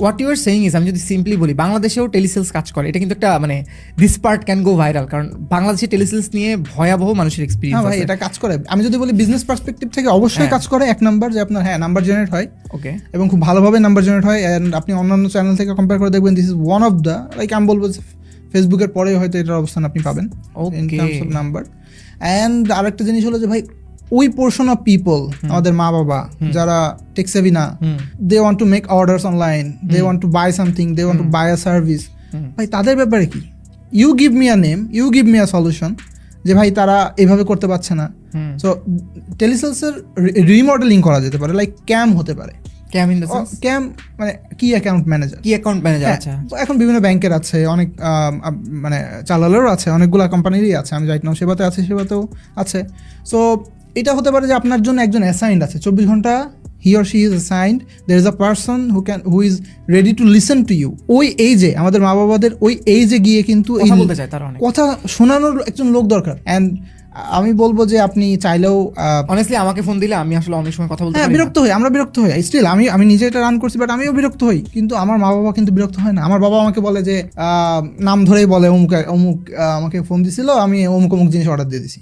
What you are saying is, আমি যদি simply বলি, বাংলাদেশেও টেলিসেলস কাজ করে, এটা কিন্তু একটা মানে this part can go viral, কারণ বাংলাদেশে টেলিসেলস নিয়ে ভয়াবহ মানুষের হ্যাঁ এক্সপিরিয়েন্স ভাই, আছে। এটা কাজ করে। আমি যদি বলি বিজনেস পার্সপেক্টিভ থেকে অবশ্যই হ্যাঁ। কাজ করে। এক নাম্বার যে আপনার নাম্বার জেনারেট হয়, ওকে, এবং খুব ভালোভাবে নাম্বার জেনারেট হয়। অ্যান্ড আপনি অন্যান্য চ্যানেল থেকে কম্পেয়ার করে দেখবেন this is one of the, like আমি বলবো ফেসবুকের পরে হয়তো এটার অবস্থান আপনি পাবেন in okay. Terms of number. And আরেকটা জিনিস হলো যে ভাই, ওই পোর্শন অফ পিপল, আমাদের মা বাবা যারা টেক সেভি না, they want to make orders online, they want to buy something, they want to buy a service, ভাই তাদের ব্যাপারে কি? You give me a name, you give me a solution, যে ভাই তারা এভাবে করতে পারছে না। সো টেলিসেলসের রিমডেলিং করা যেতে পারে, লাইক ক্যাম হতে পারে। ক্যাম ইন দ্য সেন্স, ক্যাম মানে কি অ্যাকাউন্ট ম্যানেজার, কি অ্যাকাউন্ট ম্যানেজার। আচ্ছা, এখন বিভিন্ন ব্যাংকের আছে, অনেক মানে চালালেরও আছে, অনেকগুলো কোম্পানিরই আছে, আমি রাইট নাও সেবাতে আছে, সেবাতেও আছে। সো এটা হতে পারে যে আপনার জন্য একজন অ্যাসাইন্ড আছে 24 ঘন্টা, he or she is assigned, there is a person who is ready to listen to you. ওই এইজে আমাদের মা বাবাদের ওই এইজে গিয়ে কিন্তু এই কথা বলতে চায় তারা অনেক। কথা শোনানোর একজন লোক দরকার। অ্যান্ড আমি বলবো যে আপনি চাইলেও অনেস্টলি আমাকে ফোন দিলে আমি আসলে অনেক সময় কথা বলতে হ্যাঁ পারি না। বিরক্ত হই, আমরা বিরক্ত হই স্টিল। আমি নিজে এটা রান করছি, বাট আমিও বিরক্ত হই, কিন্তু আমার মা বাবা কিন্তু বিরক্ত হয় না। আমার বাবা আমাকে বলে যে নাম ধরেই বলে অমুক অমুক আমাকে ফোন দিছিল, আমি অমুক অমুক জিনিস অর্ডার দিয়ে দিছি।